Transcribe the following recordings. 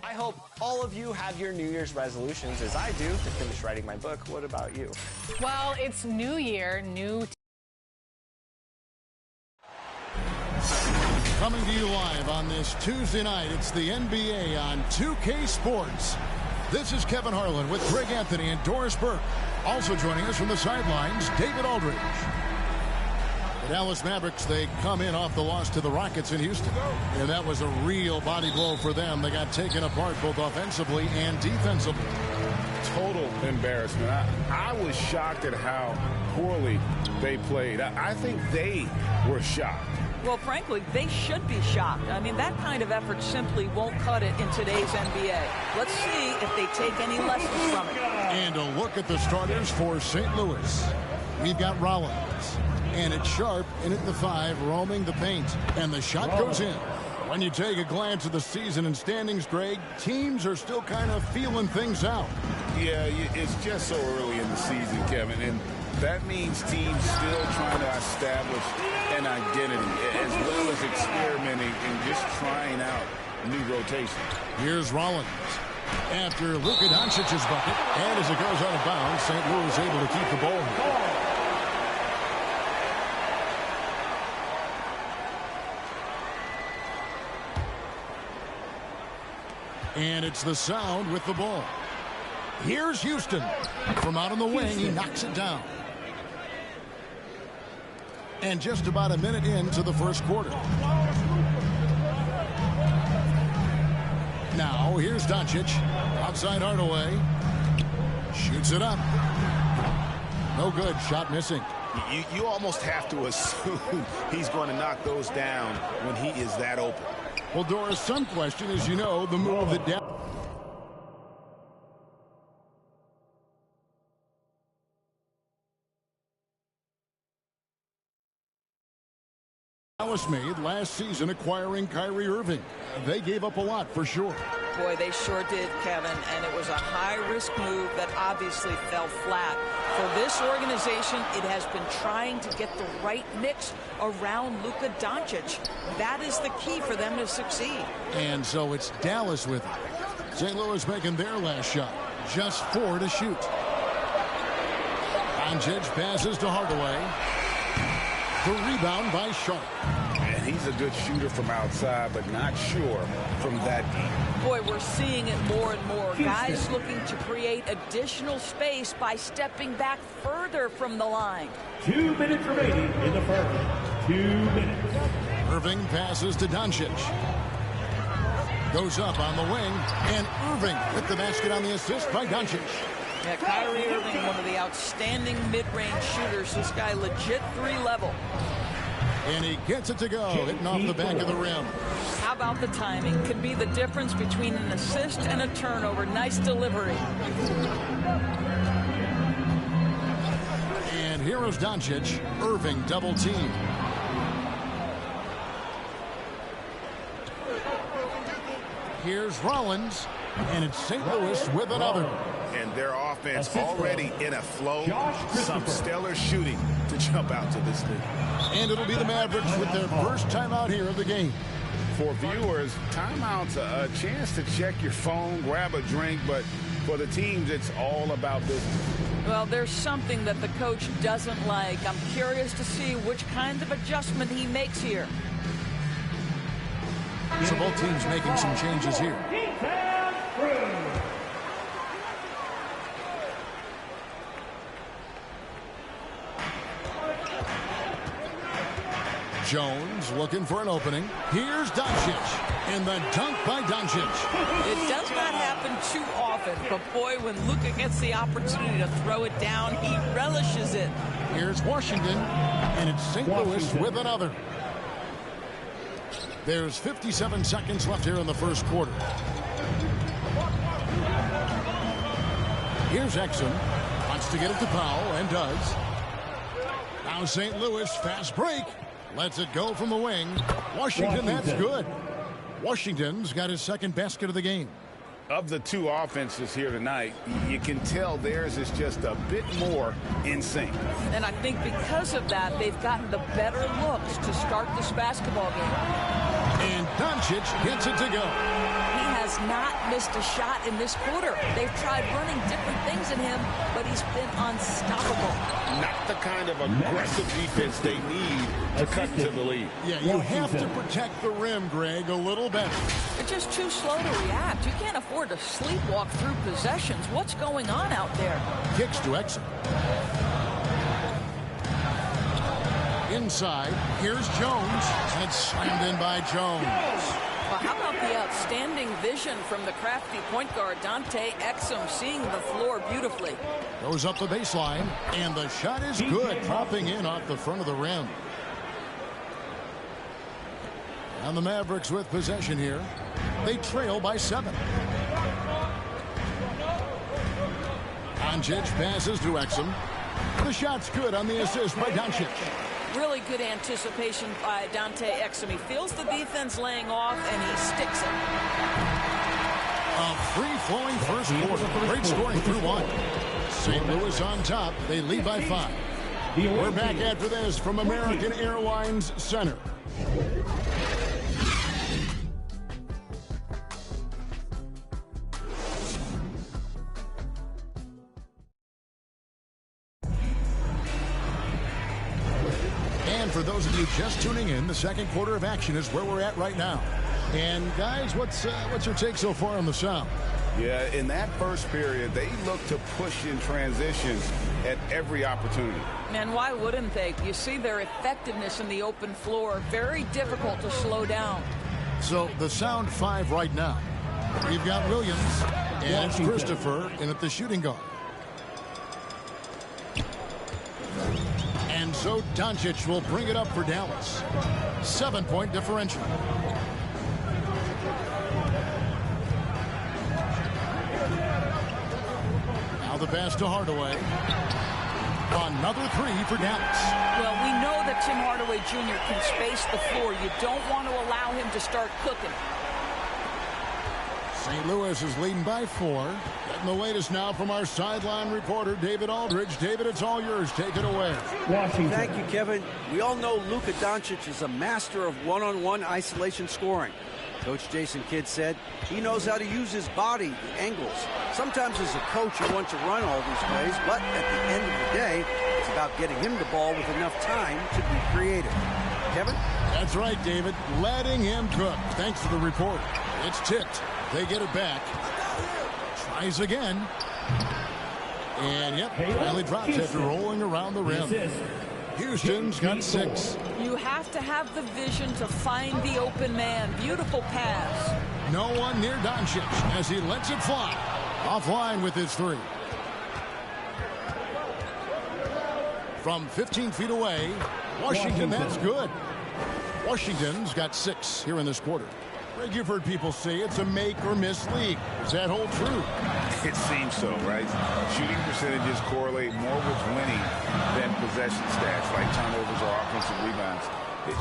I hope all of you have your New Year's resolutions, as I do, to finish writing my book. What about you? Well, it's New Year, new... Coming to you live on this Tuesday night, it's the NBA on 2K Sports. This is Kevin Harlan with Greg Anthony and Doris Burke. Also joining us from the sidelines, David Aldridge. The Dallas Mavericks, they come in off the loss to the Rockets in Houston. And that was a real body blow for them. They got taken apart both offensively and defensively. Total embarrassment. I was shocked at how poorly they played. I think they were shocked. Well, frankly, they should be shocked. I mean, that kind of effort simply won't cut it in today's NBA. Let's see if they take any lessons from it. And a look at the starters for St. Louis. We've got Rollins. And it's Sharp in at the 5, roaming the paint. And the shot goes in. When you take a glance at the season and standings, Greg, teams are still kind of feeling things out. Yeah, it's just so early in the season, Kevin. And that means teams still trying to establish an identity, as well as experimenting and just trying out new rotations. Here's Rollins. After Luka Doncic's bucket, and as it goes out of bounds, St. Louis able to keep the ball. And it's the Sound with the ball. Here's Houston. From out on the wing, he knocks it down. And just about a minute into the first quarter. Now, here's Doncic. Outside Hardaway. Shoots it up. No good. Shot missing. You almost have to assume he's going to knock those down when he is that open. Well, Doris, some question, as you know, the move that Dallas made last season acquiring Kyrie Irving. They gave up a lot for sure. Boy, they sure did, Kevin, and it was a high-risk move that obviously fell flat. For this organization, it has been trying to get the right mix around Luka Doncic. That is the key for them to succeed. And so it's Dallas with it. St. Louis making their last shot. Just 4 to shoot. Doncic passes to Hardaway. The rebound by Sharp. And he's a good shooter from outside, but not sure from that deep. Boy, we're seeing it more and more. Guys looking to create additional space by stepping back further from the line. 2 minutes remaining in the first. 2 minutes. Irving passes to Doncic. Goes up on the wing, and Irving with the basket on the assist by Doncic. Yeah, Kyrie Irving, one of the outstanding mid-range shooters. This guy legit 3 level. And he gets it to go, hitting off the back of the rim. How about the timing? Could be the difference between an assist and a turnover. Nice delivery. And here is Doncic. Irving double team. Here's Rollins. And it's St. Louis with another. And their offense already in a flow. Some stellar shooting to jump out to this league. And it'll be the Mavericks with their first timeout here of the game. For viewers, timeout's a chance to check your phone, grab a drink, but for the teams, it's all about business. Well, there's something that the coach doesn't like. I'm curious to see which kind of adjustment he makes here. So both teams making some changes here. Jones looking for an opening. Here's Doncic. And the dunk by Doncic. It does not happen too often, but boy, when Luka gets the opportunity to throw it down, he relishes it. Here's Washington, and it's St. Louis with another. There's 57 seconds left here in the first quarter. Here's Exum. Wants to get it to Powell, and does. Now St. Louis, fast break. Lets it go from the wing. Washington, that's good. Washington's got his second basket of the game. Of the two offenses here tonight, you can tell theirs is just a bit more in sync. And I think because of that, they've gotten the better looks to start this basketball game. And Doncic gets it to go. He has not missed a shot in this quarter. They've tried running different things in him, but he's been unstoppable. Not the kind of aggressive defense they need to cut to the lead. Yeah, you have to protect the rim, Greg, a little better. They're just too slow to react. You can't afford to sleepwalk through possessions. What's going on out there? Kicks to exit. Inside, here's Jones, and it's slammed in by Jones. Well, how about the outstanding vision from the crafty point guard, Dante Exum, seeing the floor beautifully. Goes up the baseline, and the shot is good, popping in off the front of the rim. And the Mavericks with possession here. They trail by 7. Doncic passes to Exum. The shot's good on the assist by Doncic. Really good anticipation by Dante Exum. He feels the defense laying off, and he sticks it. A free-flowing first quarter. Great scoring through 1. St. Louis on top. They lead by 5. We're back after this from American Airlines Center. For those of you just tuning in, the second quarter of action is where we're at right now. And guys, what's your take so far on the Sound? Yeah, in that first period, they look to push in transition at every opportunity. And why wouldn't they? You see their effectiveness in the open floor. Very difficult to slow down. So the Sound 5 right now. We've got Williams and it's Christopher in at the shooting guard. And so Doncic will bring it up for Dallas. 7-point differential. Now the pass to Hardaway. Another 3 for Dallas. Well, we know that Tim Hardaway Jr. can space the floor. You don't want to allow him to start cooking. St. Louis is leading by 4. Getting the latest now from our sideline reporter, David Aldridge. David, it's all yours. Take it away. Washington. Thank you, Kevin. We all know Luka Doncic is a master of one-on-one isolation scoring. Coach Jason Kidd said he knows how to use his body, the angles. Sometimes as a coach, you want to run all these plays, but at the end of the day, it's about getting him the ball with enough time to be creative. Kevin? That's right, David. Letting him cook. Thanks for the report. It's tipped. They get it back. Tries again. And, yep, finally drops after rolling around the rim. Houston's got 6. You have to have the vision to find the open man. Beautiful pass. No one near Doncic as he lets it fly. Offline with his 3. From 15 feet away, Washington, that's good. Washington's got 6 here in this quarter. Greg, you've heard people say it's a make-or-miss league. Does that hold true? It seems so, right? Shooting percentages correlate more with winning than possession stats like turnovers or offensive rebounds.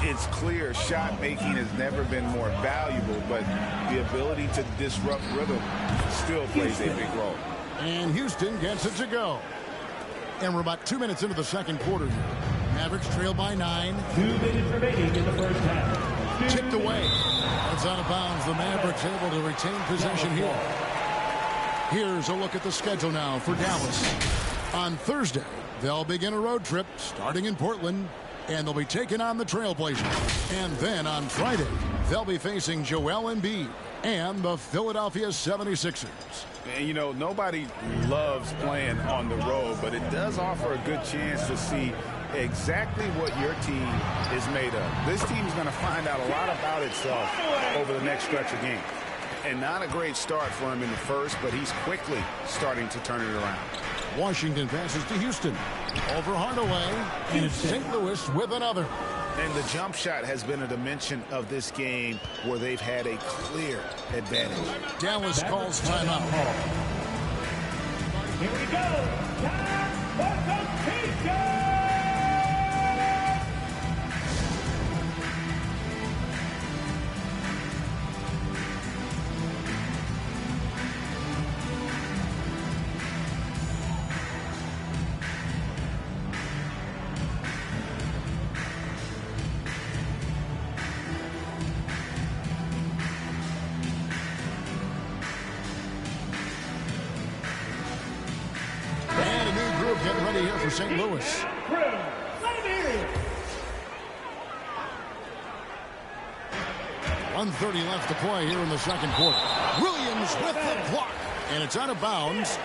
It's clear shot making has never been more valuable, but the ability to disrupt rhythm still plays a big role. And Houston gets it to go. And we're about 2 minutes into the second quarter here. Mavericks trail by 9. 2 minutes remaining in the first half. Tipped away. It's out of bounds. The Mavericks able to retain possession here. Here's a look at the schedule now for Dallas. On Thursday, they'll begin a road trip starting in Portland, and they'll be taking on the Trailblazers. And then on Friday, they'll be facing Joel Embiid and the Philadelphia 76ers. And, you know, nobody loves playing on the road, but it does offer a good chance to see exactly what your team is made of. This team's going to find out a lot about itself over the next stretch of games. And not a great start for him in the first, but he's quickly starting to turn it around. Washington passes to Houston. Over Hardaway, and it's St. Louis with another. And the jump shot has been a dimension of this game where they've had a clear advantage. Dallas calls timeout. Here we go. Time for the pizza. ready here for St. Louis. 1:30 left to play here in the second quarter. Williams with the block, and it's out of bounds.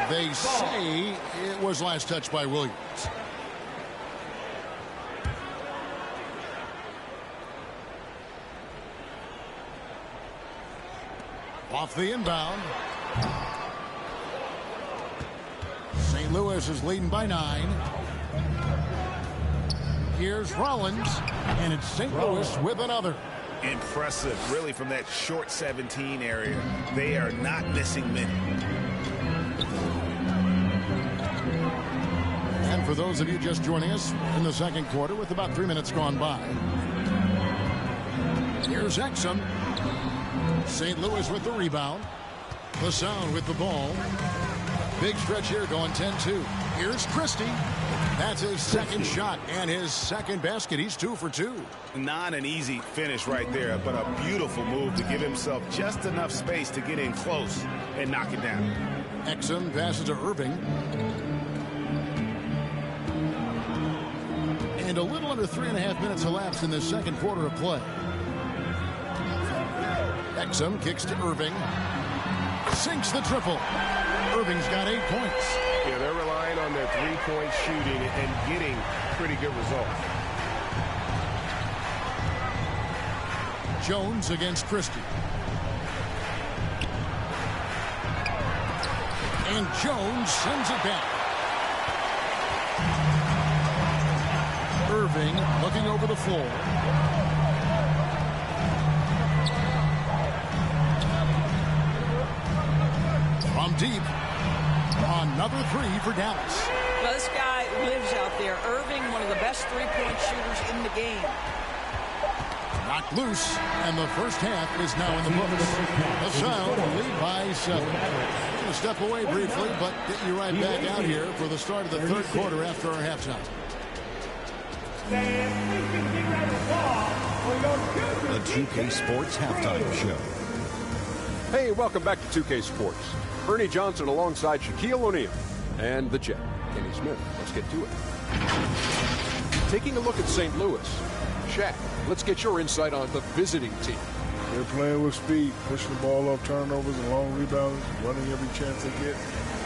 They say it was last touched by Williams. Off the inbound. St. Louis is leading by 9. Here's Rollins, and it's St. Louis with another. Impressive, really, from that short 17 area. They are not missing many. And for those of you just joining us in the second quarter with about 3 minutes gone by, here's Exum. St. Louis with the rebound. LaSalle with the ball. Big stretch here going 10-2. Here's Christie. That's his second shot and his second basket. He's 2 for 2. Not an easy finish right there, but a beautiful move to give himself just enough space to get in close and knock it down. Exum passes to Irving. And a little under 3.5 minutes elapsed in this second quarter of play. Exum kicks to Irving. Sinks the triple. Irving's got 8 points. Yeah, they're relying on their three-point shooting and getting pretty good results. Jones against Christie. And Jones sends it back. Irving looking over the floor. From deep. Another 3 for Dallas. Well, this guy lives out there. Irving, one of the best three-point shooters in the game. Knocked loose, and the first half is now in the books. The Sound lead by 7. Going to step away briefly, but get you right back out here for the start of the third quarter after our halftime. The 2K Sports Halftime Show. Hey, welcome back to 2K Sports. Ernie Johnson alongside Shaquille O'Neal and the Jet, Kenny Smith. Let's get to it. Taking a look at St. Louis. Shaq, let's get your insight on the visiting team. They're playing with speed, pushing the ball off turnovers and long rebounds, running every chance they get.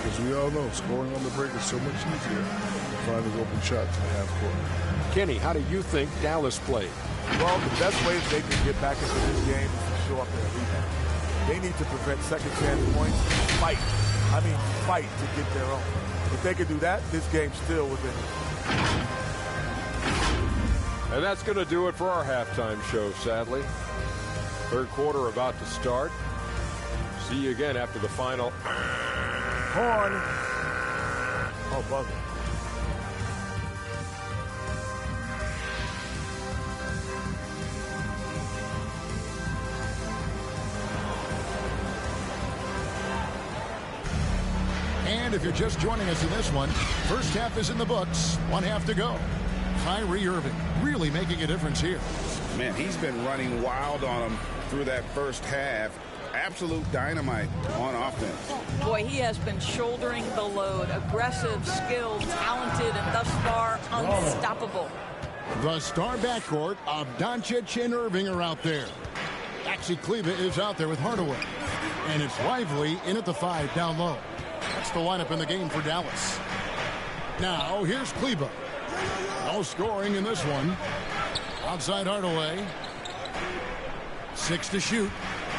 Because we all know scoring on the break is so much easier than finding open shots in the half court. Kenny, how do you think Dallas played? Well, the best way they can get back into this game is to show up in a rebound. They need to prevent second chance points. Fight. I mean, fight to get their own. If they can do that, this game's still within it. And that's going to do it for our halftime show, sadly. Third quarter about to start. See you again after the final. Horn. Oh, bugger. And if you're just joining us in this one, first half is in the books. 1 half to go. Kyrie Irving really making a difference here. Man, he's been running wild on him through that first half. Absolute dynamite on offense. Boy, he has been shouldering the load. Aggressive, skilled, talented, and thus far unstoppable. The star backcourt of Doncic and Irving are out there. Maxi Kleber is out there with Hardaway. And it's Lively in at the 5 down low. That's the lineup in the game for Dallas. Now, here's Kleber. No scoring in this one. Outside Hardaway. 6 to shoot.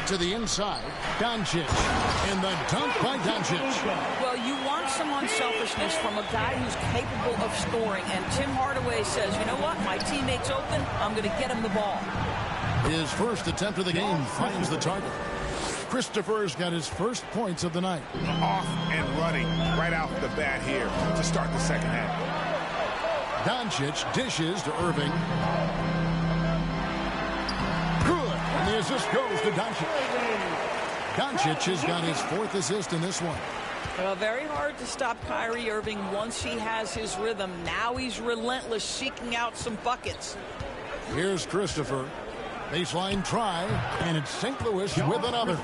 To the inside. Doncic. And the dunk by Doncic. Well, you want some unselfishness from a guy who's capable of scoring. And Tim Hardaway says, you know what? My teammate's open. I'm going to get him the ball. His first attempt of the game finds the target. Christopher's got his first points of the night. Off and running right out the bat here to start the second half. Doncic dishes to Irving. Good. And the assist goes to Doncic. Doncic has got his 4th assist in this one. Well, very hard to stop Kyrie Irving once he has his rhythm. Now he's relentless, seeking out some buckets. Here's Christopher. Baseline try, and it's St. Louis with another.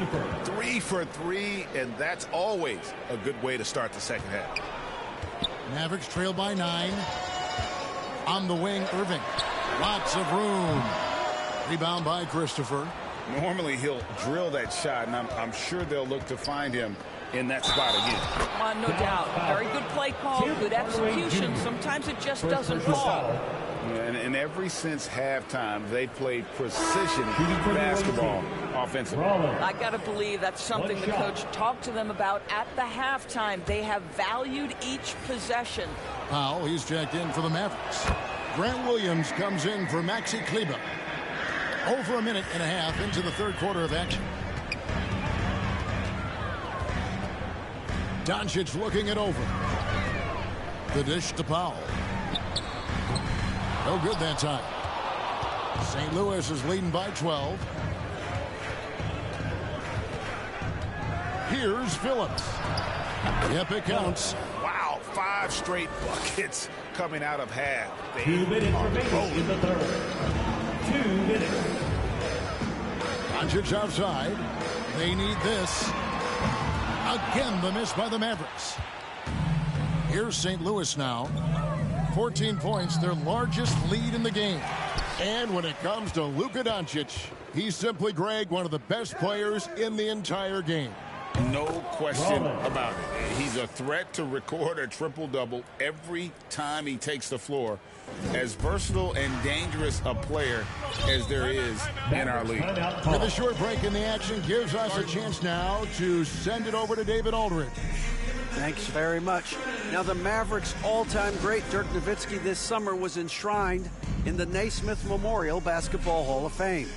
3 for 3, and that's always a good way to start the second half. Mavericks trail by 9. On the wing, Irving. Lots of room. Rebound by Christopher. Normally he'll drill that shot, and I'm sure they'll look to find him in that spot again. No doubt. Very good play call, good execution. Sometimes it just doesn't fall. And ever since halftime, they played precision basketball offensively. I got to believe that's something the coach talked to them about at the halftime. They have valued each possession. Powell, he's checked in for the Mavericks. Grant Williams comes in for Maxi Kleber. Over a minute and a half into the third quarter of action. Doncic looking it over. The dish to Powell. No good that time. St. Louis is leading by 12. Here's Phillips. Yep, it counts. Wow, 5 straight buckets coming out of half. 2 minutes remaining in the third. 2 minutes. Doncic outside. They need this. Again, the miss by the Mavericks. Here's St. Louis now. 14 points, their largest lead in the game. And when it comes to Luka Doncic, he's simply, Greg, one of the best players in the entire game. No question about it. He's a threat to record a triple-double every time he takes the floor. As versatile and dangerous a player as there is in our league. With a short break in the action gives us a chance now to send it over to David Aldridge. Thanks very much. Now, the Mavericks' all-time great Dirk Nowitzki this summer was enshrined in the Naismith Memorial Basketball Hall of Fame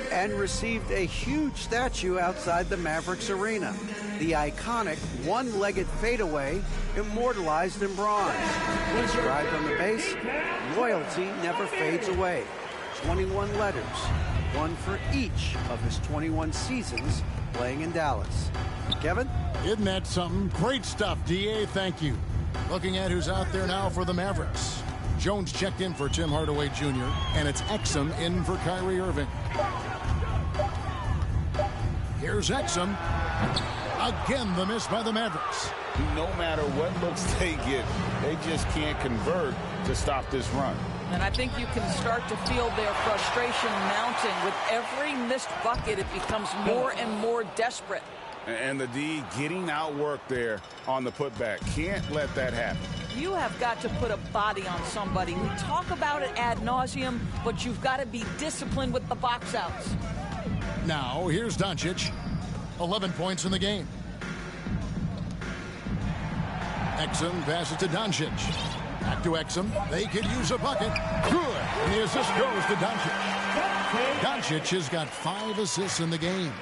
and received a huge statue outside the Mavericks arena. The iconic one-legged fadeaway immortalized in bronze. Inscribed on the base, loyalty never fades away. 21 letters, one for each of his 21 seasons playing in Dallas. Kevin? Isn't that something? Great stuff, D.A. Thank you. Looking at who's out there now for the Mavericks. Jones checked in for Tim Hardaway Jr., and it's Exum in for Kyrie Irving. Here's Exum. Again, the miss by the Mavericks. No matter what looks they get, they just can't convert to stop this run. And I think you can start to feel their frustration mounting. With every missed bucket, it becomes more and more desperate. And the D getting outworked there on the putback. Can't let that happen. You have got to put a body on somebody. We talk about it ad nauseum, but you've got to be disciplined with the box outs. Now, here's Doncic. 11 points in the game. Exum passes to Doncic. Back to Exum. They could use a bucket. Good. And the assist goes to Doncic. Doncic has got 5 assists in the game.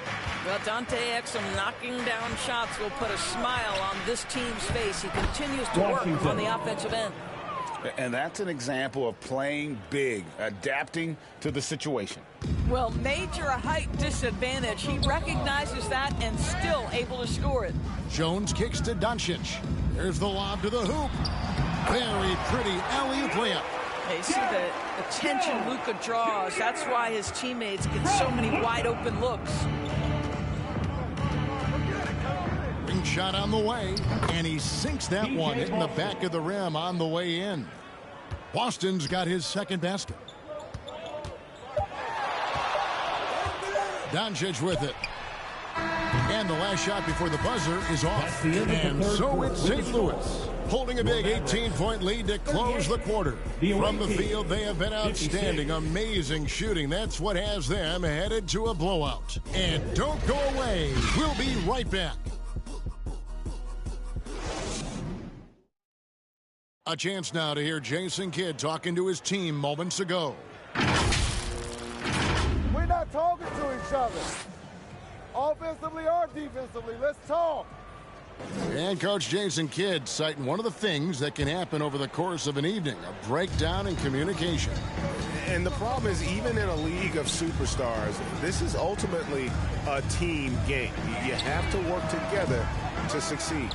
Well, Dante Exum knocking down shots will put a smile on this team's face. He continues to work on the offensive end. And that's an example of playing big, adapting to the situation. Well, major height disadvantage. He recognizes that and still able to score it. Jones kicks to Doncic. There's the lob to the hoop. Very pretty alley-oop layup. You see the attention Luka draws. That's why his teammates get so many wide-open looks. Ring shot on the way, and he sinks that one in the back of the rim on the way in. Boston's got his second basket. Doncic with it. And the last shot before the buzzer is off. And so it's St. Louis holding a big 18-point lead to close the quarter. From the field, they have been outstanding. Amazing shooting. That's what has them headed to a blowout. And don't go away. We'll be right back. A chance now to hear Jason Kidd talking to his team moments ago. We're not talking to each other. Offensively or defensively, let's talk. And Coach Jason Kidd citing one of the things that can happen over the course of an evening, a breakdown in communication. And the problem is, even in a league of superstars, this is ultimately a team game. You have to work together to succeed.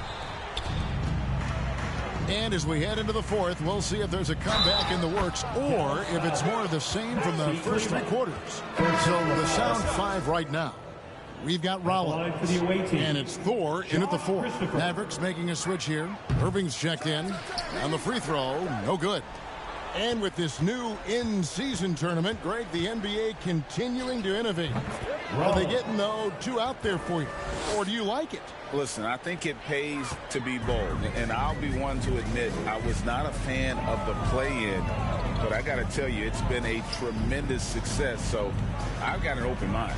And as we head into the fourth, we'll see if there's a comeback in the works or if it's more of the same from the first 3 quarters. So the sound 5 right now. We've got Rollins, and it's Thor in at the 4th. Mavericks making a switch here. Irving's checked in. On the free throw, no good. And with this new in-season tournament, Greg, the NBA continuing to innovate. Are they getting, though, 2 out there for you? Or do you like it? Listen, I think it pays to be bold. And I'll be one to admit I was not a fan of the play-in. But I got to tell you, it's been a tremendous success. So I've got an open mind.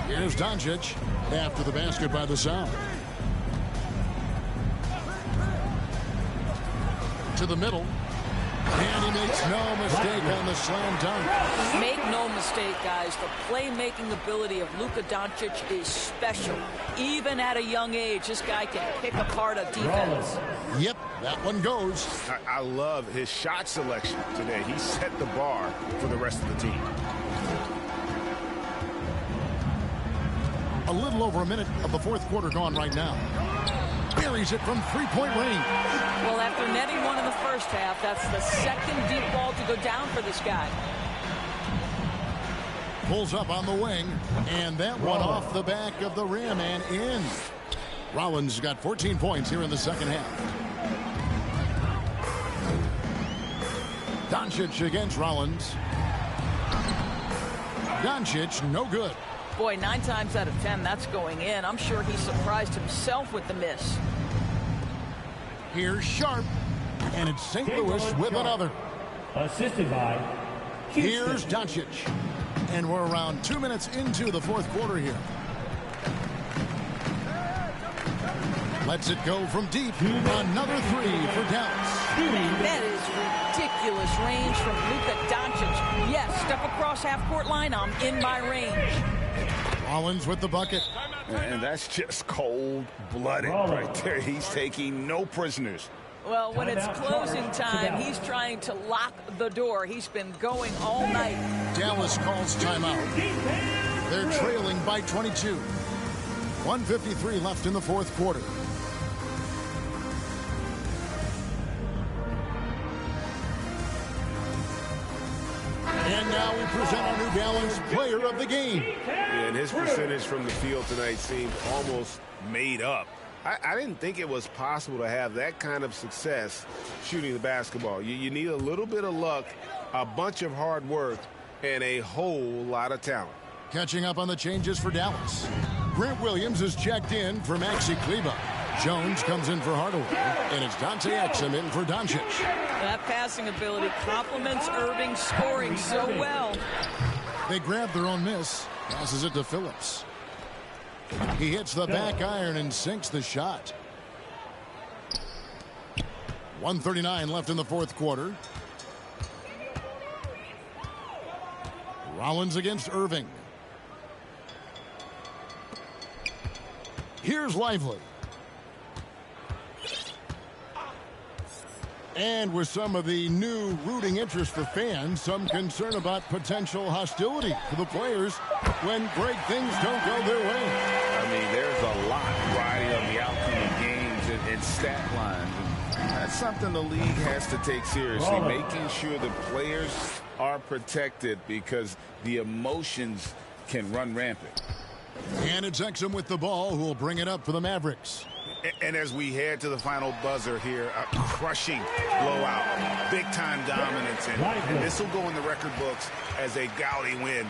Here's Doncic after the basket by the Sound. To the middle. And he makes no mistake on the slam dunk. Make no mistake, guys. The playmaking ability of Luka Doncic is special. Even at a young age, this guy can pick apart a defense. Yep, that one goes. I love his shot selection today. He set the bar for the rest of the team. A little over a minute of the 4th quarter gone right now. Buries it from 3-point range. Well, after netting one in the first half, that's the second deep ball to go down for this guy. Pulls up on the wing, and that one off the back of the rim and in. Rollins got 14 points here in the second half. Doncic against Rollins. Doncic, no good. Boy, 9 times out of 10, that's going in. I'm sure he surprised himself with the miss. Here's Sharp, and it's St. Louis with another. Assisted by Houston. Here's Doncic, and we're around 2 minutes into the 4th quarter here. Lets it go from deep. Another 3 for Dallas. That is ridiculous range from Luka Doncic. Yes, step across half-court line, I'm in my range. Rollins with the bucket. And that's just cold-blooded right there. He's taking no prisoners. Well, when it's closing time, he's trying to lock the door. He's been going all night. Dallas calls timeout. They're trailing by 22. 1:53 left in the 4th quarter. And now we present our New Balance Player of the Game. Yeah, and his percentage from the field tonight seemed almost made up. I didn't think it was possible to have that kind of success shooting the basketball. You need a little bit of luck, a bunch of hard work, and a whole lot of talent. Catching up on the changes for Dallas. Grant Williams is checked in for Maxi Kleber. Jones comes in for Hardaway, and it's Dante Exum in for Doncic. That passing ability complements Irving's scoring so well. They grab their own miss. Passes it to Phillips. He hits the back iron and sinks the shot. 1:39 left in the 4th quarter. Rollins against Irving. Here's Lively. And with some of the new rooting interest for fans, some concern about potential hostility for the players when great things don't go their way. I mean, there's a lot riding on the outcome of games and stat lines. And that's something the league has to take seriously, making sure the players are protected because the emotions can run rampant. And it's Exum with the ball who will bring it up for the Mavericks. And as we head to the final buzzer here, a crushing blowout, big-time dominance, and this will go in the record books as a gaudy win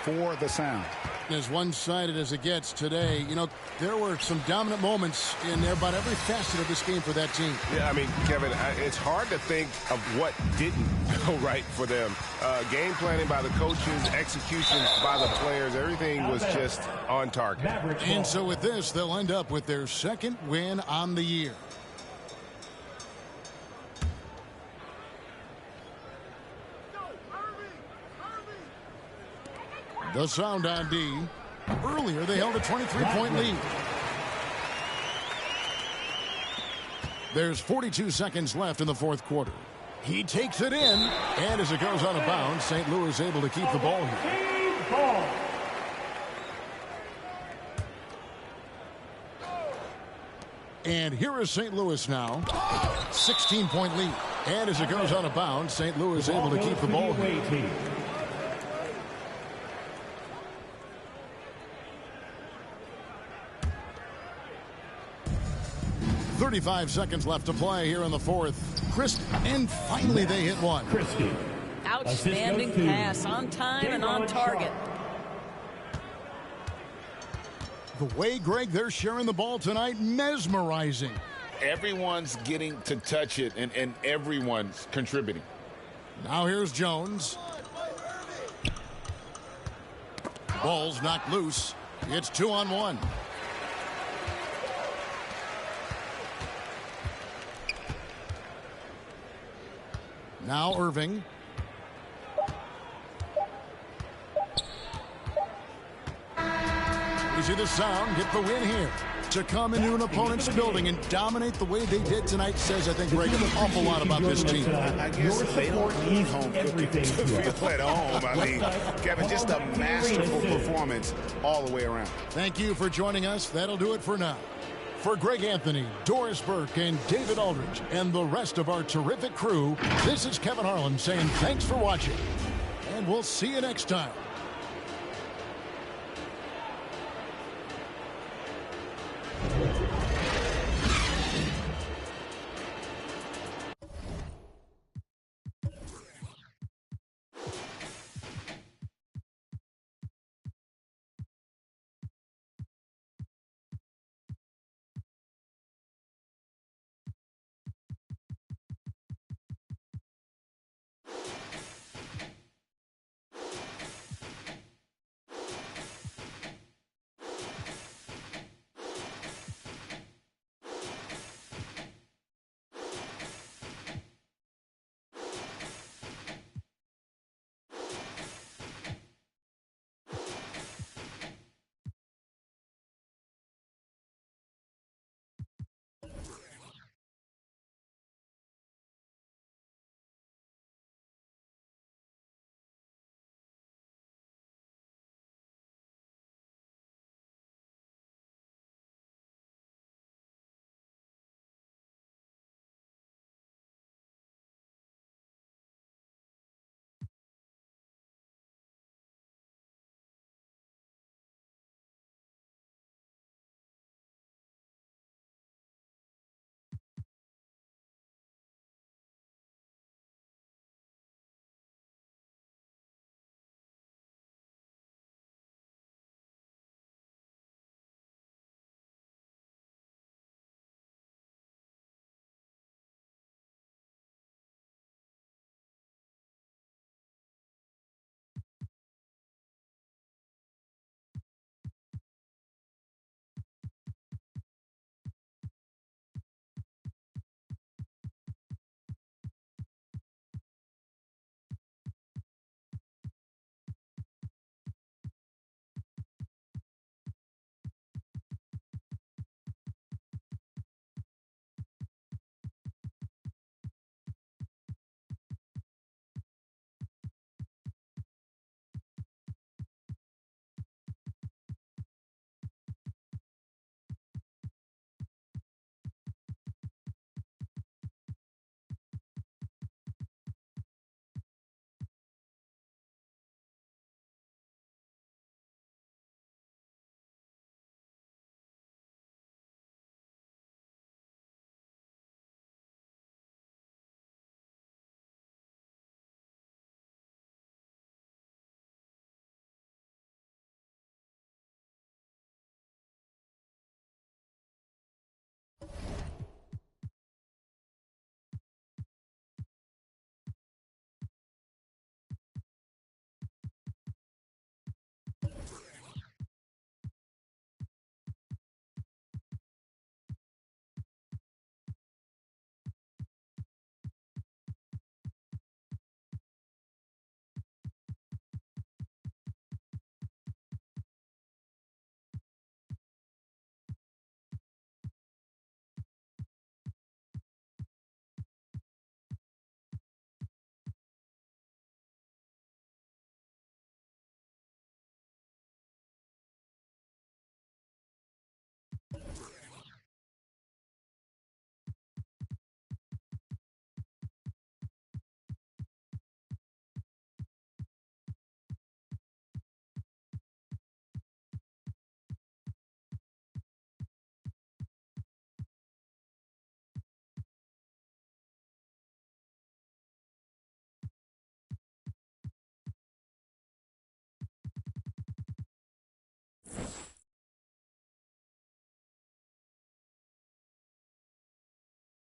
for the Sound. As one-sided as it gets today, you know, there were some dominant moments in about every facet of this game for that team. Yeah, I mean, Kevin, it's hard to think of what didn't go right for them. Game planning by the coaches, execution by the players, everything was just on target. And so with this, they'll end up with their 2nd win on the year. The Sound on D. Earlier, they held a 23-point lead. There's 42 seconds left in the 4th quarter. He takes it in, and as it goes out of bounds, St. Louis able to keep the ball here. And here is St. Louis now. 16-point lead. And as it goes out of bounds, St. Louis able to keep the ball here. 35 seconds left to play here in the fourth. Crisp, and finally they hit one. Outstanding pass, on time and on target. The way, Greg, they're sharing the ball tonight, mesmerizing. Everyone's getting to touch it, and everyone's contributing. Now here's Jones. Ball's knocked loose. It's 2-on-1. Now Irving. You see the sound, get the win here. To come into an opponent's building and dominate the way they did tonight says, I think, Greg, an awful lot about this team. I guess they don't need home cooking to feel at home. I mean, Kevin, just a masterful performance all the way around. Thank you for joining us. That'll do it for now. For Greg Anthony, Doris Burke, and David Aldridge, and the rest of our terrific crew, this is Kevin Harlan saying thanks for watching. And we'll see you next time.